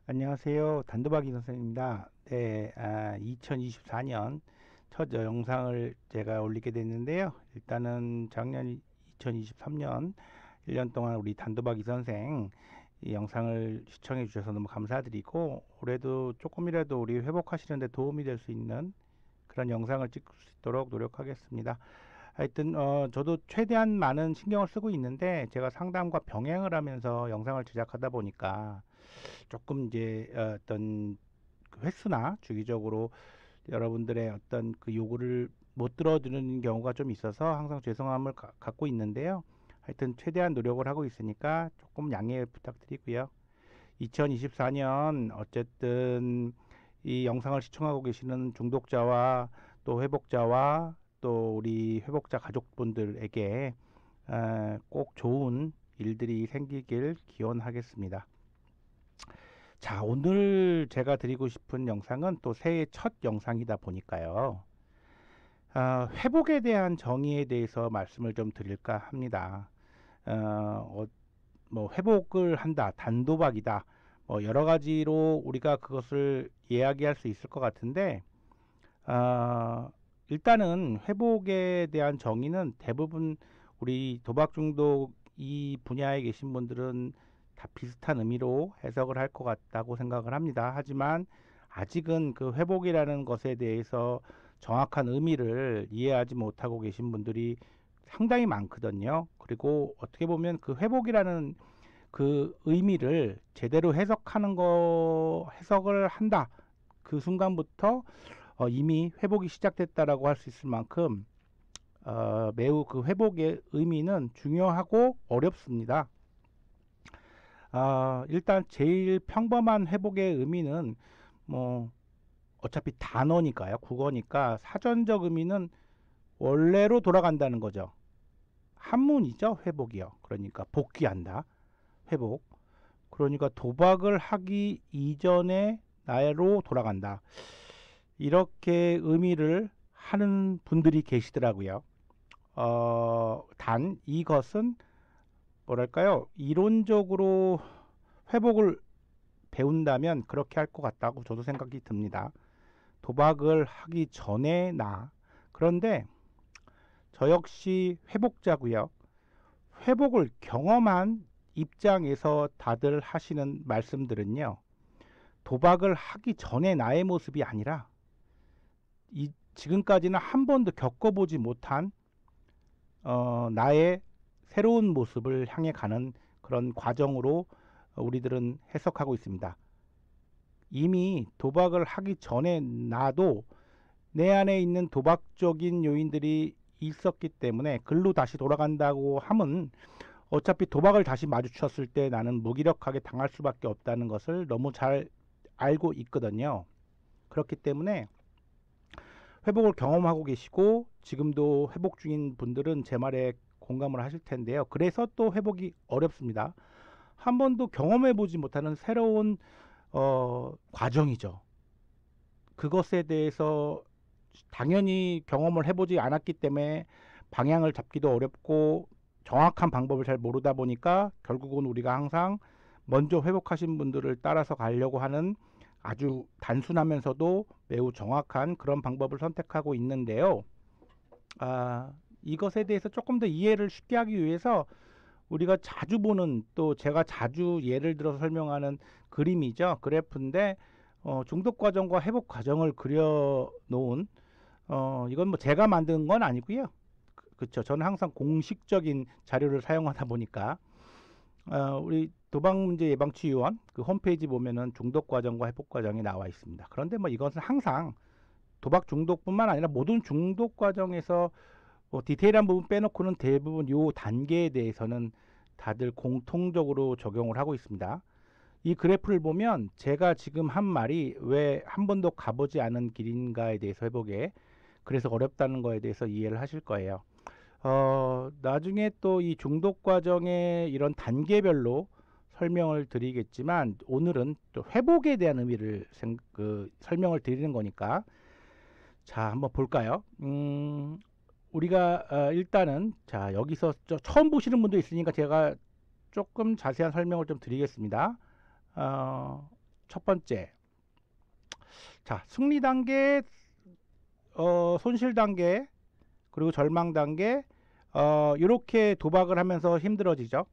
안녕하세요. 단도박이 선생입니다. 네, 2024년 첫 영상을 제가 올리게 됐는데요. 일단은 작년 2023년 1년 동안 우리 단도박이 선생 이 영상을 시청해 주셔서 너무 감사드리고, 올해도 조금이라도 우리 회복하시는 데 도움이 될 수 있는 그런 영상을 찍을 수 있도록 노력하겠습니다. 하여튼 저도 최대한 많은 신경을 쓰고 있는데, 제가 상담과 병행을 하면서 영상을 제작하다 보니까 조금 이제 어떤 그 횟수나 주기적으로 여러분들의 어떤 그 요구를 못 들어주는 경우가 좀 있어서 항상 죄송함을 갖고 있는데요. 하여튼 최대한 노력을 하고 있으니까 조금 양해 부탁드리고요. 2024년 어쨌든 이 영상을 시청하고 계시는 중독자와 또 회복자와 또 우리 회복자 가족분들에게 꼭 좋은 일들이 생기길 기원하겠습니다. 자, 오늘 제가 드리고 싶은 영상은 또 새해 첫 영상이다 보니까요. 회복에 대한 정의에 대해서 말씀을 좀 드릴까 합니다. 뭐 회복을 한다, 단도박이다, 뭐 여러 가지로 우리가 그것을 이야기할 수 있을 것 같은데, 일단은 회복에 대한 정의는 대부분 우리 도박 중독 이 분야에 계신 분들은 다 비슷한 의미로 해석을 할 것 같다고 생각을 합니다. 하지만 아직은 그 회복이라는 것에 대해서 정확한 의미를 이해하지 못하고 계신 분들이 상당히 많거든요. 그리고 어떻게 보면 그 회복이라는 그 의미를 제대로 해석을 한다. 그 순간부터 이미 회복이 시작됐다라고 할 수 있을 만큼 매우 그 회복의 의미는 중요하고 어렵습니다. 일단 제일 평범한 회복의 의미는 뭐 어차피 단어니까요, 국어니까 사전적 의미는 원래로 돌아간다는 거죠. 한문이죠, 회복이요. 그러니까 복귀한다, 회복. 그러니까 도박을 하기 이전에 나로 돌아간다. 이렇게 의미를 하는 분들이 계시더라고요. 단 이것은 뭐랄까요? 이론적으로 회복을 배운다면 그렇게 할 것 같다고 저도 생각이 듭니다. 도박을 하기 전에 나. 그런데 저 역시 회복자고요. 회복을 경험한 입장에서 다들 하시는 말씀들은요. 도박을 하기 전에 나의 모습이 아니라 지금까지는 한 번도 겪어보지 못한 나의 새로운 모습을 향해 가는 그런 과정으로 우리들은 해석하고 있습니다. 이미 도박을 하기 전에 나도 내 안에 있는 도박적인 요인들이 있었기 때문에 글로 다시 돌아간다고 하면 어차피 도박을 다시 마주쳤을 때 나는 무기력하게 당할 수밖에 없다는 것을 너무 잘 알고 있거든요. 그렇기 때문에 회복을 경험하고 계시고 지금도 회복 중인 분들은 제 말에 공감을 하실 텐데요. 그래서 또 회복이 어렵습니다. 한 번도 경험해 보지 못하는 새로운 과정이죠. 그것에 대해서 당연히 경험을 해보지 않았기 때문에 방향을 잡기도 어렵고 정확한 방법을 잘 모르다 보니까 결국은 우리가 항상 먼저 회복하신 분들을 따라서 가려고 하는 아주 단순하면서도 매우 정확한 그런 방법을 선택하고 있는데요. 아, 이것에 대해서 조금 더 이해를 쉽게 하기 위해서 우리가 자주 보는, 또 제가 자주 예를 들어서 설명하는 그림이죠. 그래프인데 중독 과정과 회복 과정을 그려 놓은, 이건 뭐 제가 만든 건 아니고요. 그렇죠. 저는 항상 공식적인 자료를 사용하다 보니까 우리 도박문제 예방치유원 그 홈페이지 보면은 중독 과정과 회복 과정이 나와 있습니다. 그런데 뭐 이것은 항상 도박 중독뿐만 아니라 모든 중독 과정에서 디테일한 부분 빼놓고는 대부분 요 단계에 대해서는 다들 공통적으로 적용을 하고 있습니다. 이 그래프를 보면 제가 지금 한 말이 왜 한 번도 가보지 않은 길인가에 대해서 해보게, 그래서 어렵다는 거에 대해서 이해를 하실 거예요. 나중에 또 이 중독 과정의 이런 단계별로 설명을 드리겠지만 오늘은 또 회복에 대한 의미를 설명을 드리는 거니까 자, 한번 볼까요? 우리가 일단은 자, 여기서 처음 보시는 분도 있으니까 제가 조금 자세한 설명을 좀 드리겠습니다. 어, 첫 번째, 자, 승리 단계, 손실 단계, 그리고 절망 단계, 이렇게 도박을 하면서 힘들어지죠.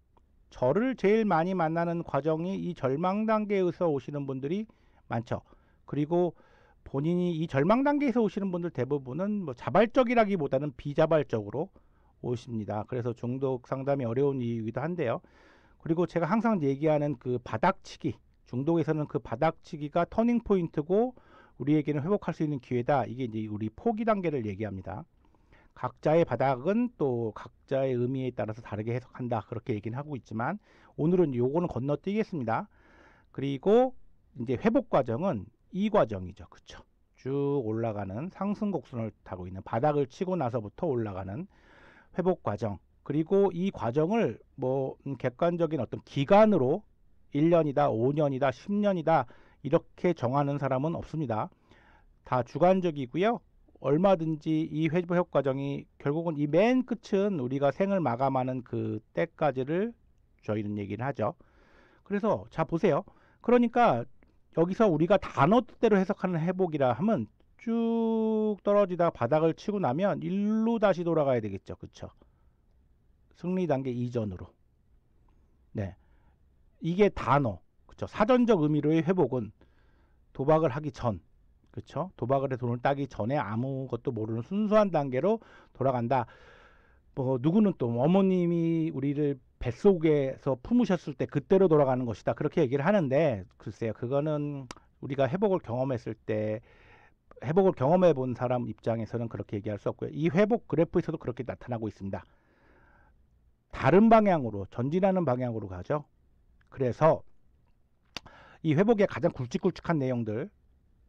저를 제일 많이 만나는 과정이 이 절망 단계에서 오시는 분들이 많죠. 그리고 본인이 이 절망 단계에서 오시는 분들 대부분은 뭐 자발적이라기보다는 비자발적으로 오십니다. 그래서 중독 상담이 어려운 이유이기도 한데요. 그리고 제가 항상 얘기하는 그 바닥치기, 중독에서는 그 바닥치기가 터닝 포인트고 우리에게는 회복할 수 있는 기회다. 이게 이제 우리 포기 단계를 얘기합니다. 각자의 바닥은 또 각자의 의미에 따라서 다르게 해석한다. 그렇게 얘기는 하고 있지만 오늘은 요거는 건너뛰겠습니다. 그리고 이제 회복 과정은 이 과정이죠. 그쵸? 쭉 올라가는 상승 곡선을 타고 있는 바닥을 치고 나서부터 올라가는 회복 과정. 그리고 이 과정을 뭐 객관적인 어떤 기간으로 1년이다, 5년이다, 10년이다 이렇게 정하는 사람은 없습니다. 다 주관적이고요. 얼마든지 이 회복 과정이 결국은 이 맨 끝은 우리가 생을 마감하는 그 때까지를 저희는 얘기를 하죠. 그래서 자 보세요. 그러니까 여기서 우리가 단어 뜻대로 해석하는 회복이라 하면 쭉 떨어지다가 바닥을 치고 나면 일로 다시 돌아가야 되겠죠. 그쵸? 승리 단계 이전으로. 네. 이게 단어. 그쵸? 사전적 의미로의 회복은 도박을 하기 전. 그쵸? 도박을 해 돈을 따기 전에 아무것도 모르는 순수한 단계로 돌아간다. 뭐 누구는 또 어머님이 우리를 뱃속에서 품으셨을 때 그때로 돌아가는 것이다. 그렇게 얘기를 하는데 글쎄요. 그거는 우리가 회복을 경험했을 때 회복을 경험해 본 사람 입장에서는 그렇게 얘기할 수 없고요. 이 회복 그래프에서도 그렇게 나타나고 있습니다. 다른 방향으로 전진하는 방향으로 가죠. 그래서 이 회복의 가장 굵직굵직한 내용들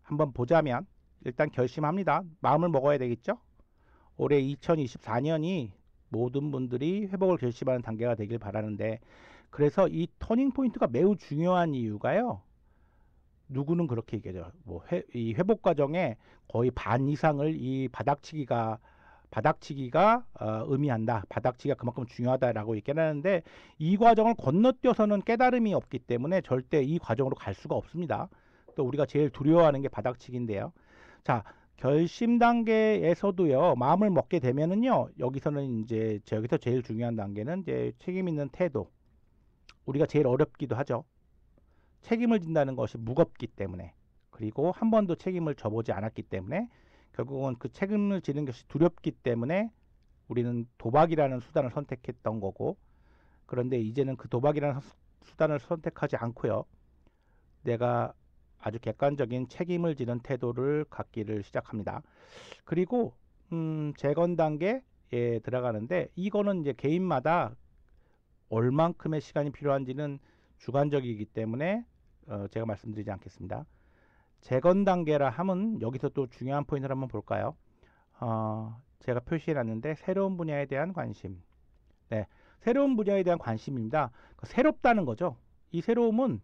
한번 보자면 일단 결심합니다. 마음을 먹어야 되겠죠. 올해 2024년이 모든 분들이 회복을 결심하는 단계가 되길 바라는데 그래서 이 터닝 포인트가 매우 중요한 이유가요. 누구는 그렇게 얘기하죠. 이 회복 과정에 거의 반 이상을 이 바닥치기가 의미한다. 바닥치기가 그만큼 중요하다라고 얘기를 하는데 이 과정을 건너뛰어서는 깨달음이 없기 때문에 절대 이 과정으로 갈 수가 없습니다. 또 우리가 제일 두려워하는 게 바닥치기인데요. 자, 결심 단계에서도요. 마음을 먹게 되면은요. 여기서는 이제 여기서 제일 중요한 단계는 이제 책임 있는 태도. 우리가 제일 어렵기도 하죠. 책임을 진다는 것이 무겁기 때문에 그리고 한 번도 책임을 져보지 않았기 때문에 결국은 그 책임을 지는 것이 두렵기 때문에 우리는 도박이라는 수단을 선택했던 거고 그런데 이제는 그 도박이라는 수단을 선택하지 않고요. 내가 아주 객관적인 책임을 지는 태도를 갖기를 시작합니다. 그리고 재건 단계에 들어가는데 이거는 이제 개인마다 얼만큼의 시간이 필요한지는 주관적이기 때문에 제가 말씀드리지 않겠습니다. 재건 단계라 하면 여기서 또 중요한 포인트를 한번 볼까요? 제가 표시해 놨는데 새로운 분야에 대한 관심. 네, 새로운 분야에 대한 관심입니다. 새롭다는 거죠. 이 새로움은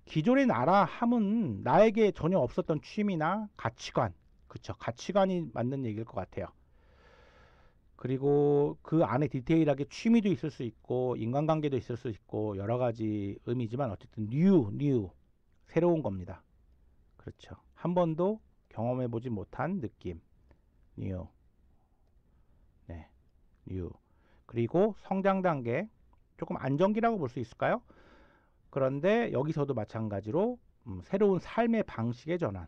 기존의 나라 함은 나에게 전혀 없었던 취미나 가치관, 그쵸? 가치관이 맞는 얘기일 것 같아요. 그리고 그 안에 디테일하게 취미도 있을 수 있고 인간관계도 있을 수 있고 여러 가지 의미지만 어쨌든 new 새로운 겁니다. 그렇죠. 한 번도 경험해 보지 못한 느낌. new. 네. new. 그리고 성장 단계 조금 안정기라고 볼 수 있을까요? 그런데 여기서도 마찬가지로 새로운 삶의 방식의 전환.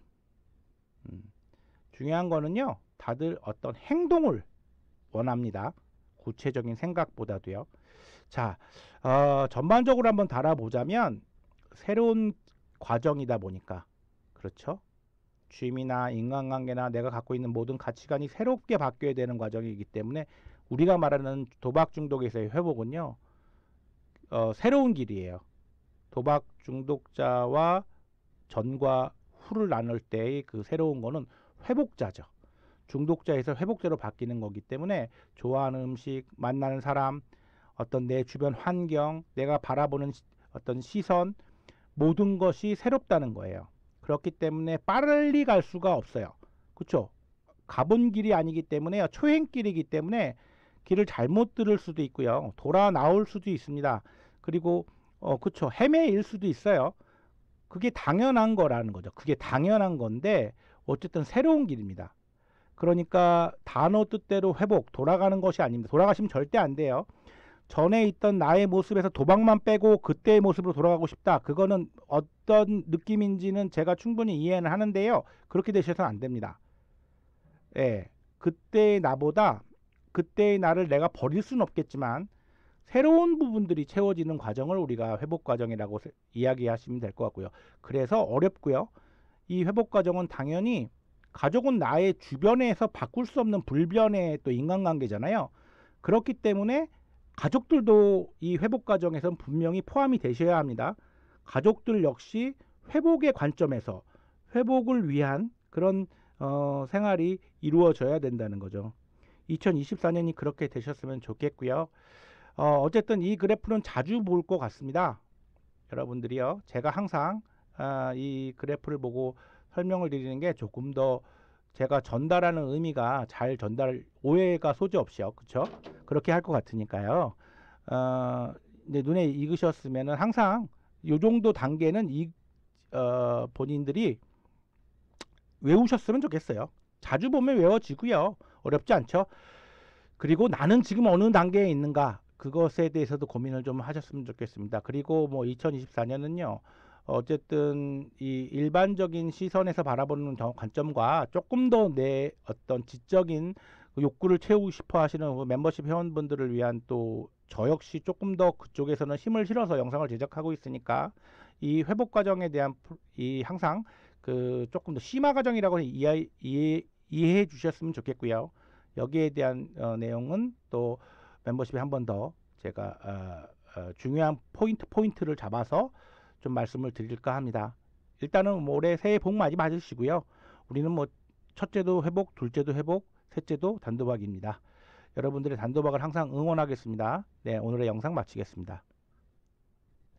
중요한 거는요. 다들 어떤 행동을 원합니다. 구체적인 생각보다도요. 자, 전반적으로 한번 달아보자면 새로운 과정이다 보니까 그렇죠. 취미나 인간관계나 내가 갖고 있는 모든 가치관이 새롭게 바뀌어야 되는 과정이기 때문에 우리가 말하는 도박 중독에서의 회복은요. 새로운 길이에요. 도박 중독자와 전과 후를 나눌 때의 그 새로운 거는 회복자죠. 중독자에서 회복자로 바뀌는 거기 때문에 좋아하는 음식, 만나는 사람, 어떤 내 주변 환경, 내가 바라보는 어떤 시선 모든 것이 새롭다는 거예요. 그렇기 때문에 빨리 갈 수가 없어요. 그렇죠? 가본 길이 아니기 때문에 초행길이기 때문에 길을 잘못 들을 수도 있고요. 돌아 나올 수도 있습니다. 그리고 그렇죠. 헤매일 수도 있어요. 그게 당연한 거라는 거죠. 그게 당연한 건데 어쨌든 새로운 길입니다. 그러니까 단어 뜻대로 회복, 돌아가는 것이 아닙니다. 돌아가시면 절대 안 돼요. 전에 있던 나의 모습에서 도박만 빼고 그때의 모습으로 돌아가고 싶다. 그거는 어떤 느낌인지는 제가 충분히 이해는 하는데요. 그렇게 되셔서는 안 됩니다. 예. 그때의 나보다 그때의 나를 내가 버릴 수는 없겠지만 새로운 부분들이 채워지는 과정을 우리가 회복 과정이라고 이야기하시면 될 것 같고요. 그래서 어렵고요. 이 회복 과정은 당연히 가족은 나의 주변에서 바꿀 수 없는 불변의 또 인간관계잖아요. 그렇기 때문에 가족들도 이 회복 과정에선 분명히 포함이 되셔야 합니다. 가족들 역시 회복의 관점에서 회복을 위한 그런 생활이 이루어져야 된다는 거죠. 2024년이 그렇게 되셨으면 좋겠고요. 어쨌든 이 그래프는 자주 볼 것 같습니다. 여러분들이요. 제가 항상 이 그래프를 보고 설명을 드리는 게 조금 더 제가 전달하는 의미가 잘 전달, 오해가 소지 없이요. 그쵸? 그렇게 할 것 같으니까요. 이제 눈에 익으셨으면은 항상 요 정도 단계는 본인들이 외우셨으면 좋겠어요. 자주 보면 외워지고요. 어렵지 않죠? 그리고 나는 지금 어느 단계에 있는가? 그것에 대해서도 고민을 좀 하셨으면 좋겠습니다. 그리고 뭐 2024년은요. 어쨌든 이 일반적인 시선에서 바라보는 관점과 조금 더 내 어떤 지적인 욕구를 채우고 싶어 하시는 멤버십 회원분들을 위한 또 저 역시 조금 더 그쪽에서는 힘을 실어서 영상을 제작하고 있으니까 이 회복 과정에 대한 이 항상 그 조금 더 심화 과정이라고 이해해 주셨으면 좋겠고요. 여기에 대한 내용은 또 멤버십에 한 번 더 제가 중요한 포인트를 잡아서 좀 말씀을 드릴까 합니다. 일단은 올해 새해 복 많이 받으시고요. 우리는 뭐 첫째도 회복, 둘째도 회복, 셋째도 단도박입니다. 여러분들의 단도박을 항상 응원하겠습니다. 네, 오늘의 영상 마치겠습니다.